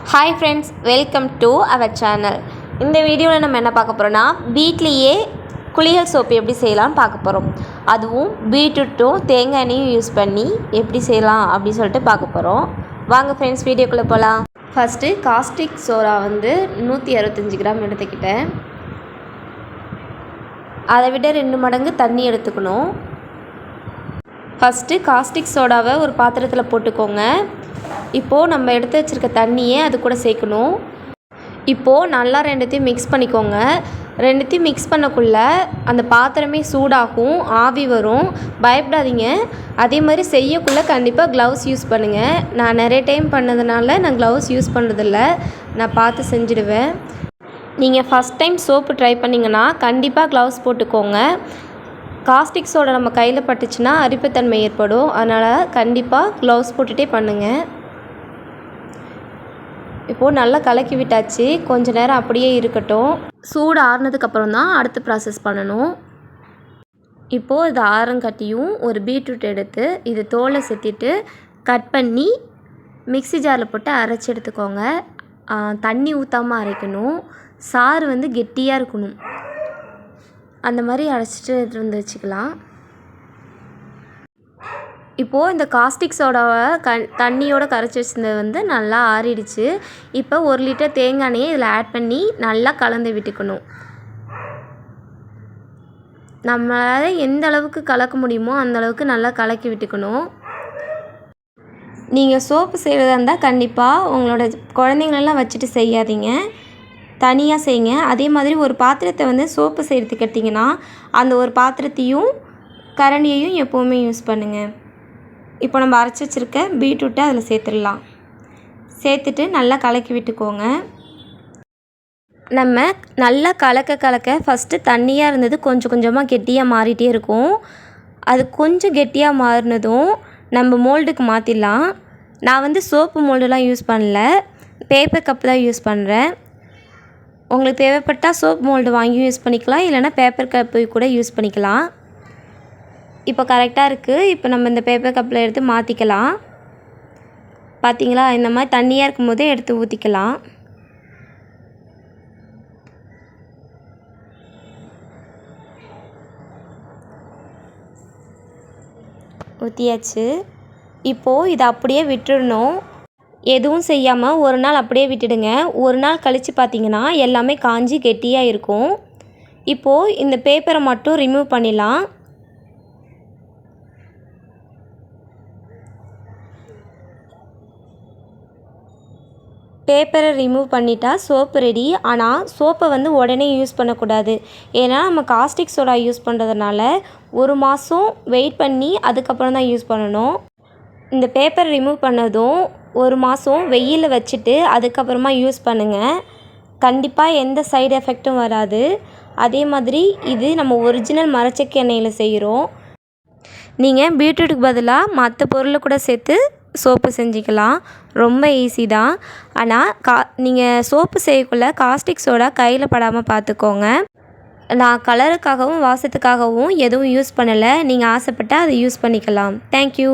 Hi friends, welcome to our channel. இந்த வீடியோவில் நம்ம என்ன பார்க்க போகிறோன்னா, வீட்லேயே குளியல் சோப்பு எப்படி செய்யலாம்னு பார்க்க போகிறோம். அதுவும் பீட்ரூட்டும் தேங்காய் எண்ணெயும் யூஸ் பண்ணி எப்படி செய்யலாம் அப்படின்னு சொல்லிட்டு பார்க்க போகிறோம். வாங்க ஃப்ரெண்ட்ஸ், வீடியோக்குள்ளே போகலாம். ஃபஸ்ட்டு காஸ்டிக் சோடா 165 கிராம் எடுத்துக்கிட்டேன். அதை விட 2 மடங்கு தண்ணி எடுத்துக்கணும். ஃபஸ்ட்டு காஸ்டிக் சோடாவை ஒரு பாத்திரத்தில் போட்டுக்கோங்க. இப்போது நம்ம எடுத்து வச்சுருக்க தண்ணியை அது கூட சேர்க்கணும். இப்போது நல்லா ரெண்டுத்தையும் மிக்ஸ் பண்ணிக்கோங்க. ரெண்டுத்தையும் மிக்ஸ் பண்ணக்குள்ளே அந்த பாத்திரமே சூடாகும், ஆவி வரும். பயப்படாதீங்க. அதே மாதிரி செய்யக்குள்ளே கண்டிப்பாக க்ளவுஸ் யூஸ் பண்ணுங்கள். நான் நிறைய டைம் பண்ணதுனால நான் க்ளவுஸ் யூஸ் பண்ணுறதில்ல, நான் பார்த்து செஞ்சுடுவேன். நீங்கள் ஃபஸ்ட் டைம் சோப்பு ட்ரை பண்ணிங்கன்னா கண்டிப்பாக க்ளவுஸ் போட்டுக்கோங்க. காஸ்டிக் சோடா நம்ம கையில் பட்டுச்சுன்னா அரிப்புத்தன்மை ஏற்படும். அதனால் கண்டிப்பாக க்ளவுஸ் போட்டுகிட்டே பண்ணுங்கள். இப்போது நல்லா கலக்கி விட்டாச்சு. கொஞ்ச நேரம் அப்படியே இருக்கட்டும். சூடு ஆறுனதுக்கப்புறம் தான் அடுத்த ப்ராசஸ் பண்ணணும். இப்போது இது ஆரங்கட்டியும் ஒரு பீட்ரூட் எடுத்து இது தோலை செத்திட்டு கட் பண்ணி மிக்ஸி ஜாரில் போட்டு அரைச்சி எடுத்துக்கோங்க. தண்ணி ஊற்றாமல் அரைக்கணும். சாறு கெட்டியாக இருக்கணும். அந்த மாதிரி அரைச்சிட்டு எடுத்துகிட்டு வந்து வச்சுக்கலாம். இப்போது இந்த காஸ்டிக் சோடாவை தண்ணியோடு கரைச்சி வச்சுருந்தது நல்லா ஆறிடுச்சு. இப்போ 1 லிட்டர் தேங்காய் எண்ணெயை இதில் ஆட் பண்ணி நல்லா கலந்து விட்டுக்கணும். நம்மளால் எந்த அளவுக்கு கலக்க முடியுமோ அந்த அளவுக்கு நல்லா கலக்கி விட்டுக்கணும். நீங்கள் சோப்பு செய்கிறதா இருந்தால் கண்டிப்பாக உங்களோட குழந்தைங்களெல்லாம் வச்சுட்டு செய்யாதீங்க, தனியாக செய்யுங்க. அதே மாதிரி ஒரு பாத்திரத்தை சோப்பு செய்கிறதுக்கு எடுத்திங்கன்னா அந்த ஒரு பாத்திரத்தையும் கரண்டியையும் எப்போவுமே யூஸ் பண்ணுங்கள். இப்போ நம்ம அரைச்சி வச்சுருக்க பீட்ரூட்டை அதில் சேர்த்துடலாம். சேர்த்துட்டு நல்லா கலக்கி விட்டுக்கோங்க. நம்ம நல்லா கலக்க ஃபஸ்ட்டு தண்ணியாக இருந்தது கொஞ்சம் கொஞ்சமாக கெட்டியாக மாறிட்டே இருக்கும். அது கொஞ்சம் கெட்டியாக மாறினதும் நம்ம மோல்டுக்கு மாற்றிடலாம். நான் சோப்பு மோல்டெலாம் யூஸ் பண்ணல, பேப்பர் கப்பு தான் யூஸ் பண்ணுறேன். உங்களுக்கு தேவைப்பட்டால் சோப் மோல்டு வாங்கி யூஸ் பண்ணிக்கலாம், இல்லைனா பேப்பர் கப்பு கூட யூஸ் பண்ணிக்கலாம். இப்போ கரெக்டாக இருக்குது. இப்போ நம்ம இந்த பேப்பர் கப்பில் எடுத்து மாற்றிக்கலாம். பார்த்திங்களா, இந்த மாதிரி தண்ணியாக இருக்கும்போதே எடுத்து ஊற்றிக்கலாம். ஊற்றியாச்சு. இப்போது இதை அப்படியே விட்டுடணும். எதுவும் செய்யாமல் ஒரு நாள் அப்படியே விட்டுடுங்க. ஒரு நாள் கழித்து பார்த்திங்கன்னா எல்லாமே காஞ்சி கெட்டியாக இருக்கும். இப்போது இந்த பேப்பரை மட்டும் ரிமூவ் பண்ணிடலாம். பேப்பரை ரிமூவ் பண்ணிட்டா சோப்பு ரெடி. ஆனால் சோப்பை உடனே யூஸ் பண்ணக்கூடாது. ஏன்னா நம்ம காஸ்டிக் சோடா யூஸ் பண்ணுறதுனால 1 மாதம் வெயிட் பண்ணி அதுக்கப்புறம் தான் யூஸ் பண்ணணும். இந்த பேப்பரை ரிமூவ் பண்ணதும் 1 மாதம் வெயிலில் வச்சுட்டு அதுக்கப்புறமா யூஸ் பண்ணுங்கள். கண்டிப்பாக எந்த சைடு எஃபெக்ட்டும் வராது. அதே மாதிரி இது நம்ம ஒரிஜினல் மரச்செக்கு எண்ணெயில் செய்கிறோம். நீங்கள் பீட்ரூட்டுக்கு பதிலாக மற்ற பொருளை கூட சேர்த்து சோப்பு செஞ்சுக்கலாம். ரொம்ப ஈஸி தான். ஆனால் நீங்கள் சோப்பு செய்யக்குள்ள காஸ்டிக் சோடா கையில் படாமல் பார்த்துக்கோங்க. நான் கலருக்காகவும் வாசத்துக்காகவும் எதுவும் யூஸ் பண்ணலை. நீங்கள் ஆசைப்பட்டால் அதை யூஸ் பண்ணிக்கலாம். தேங்க்யூ.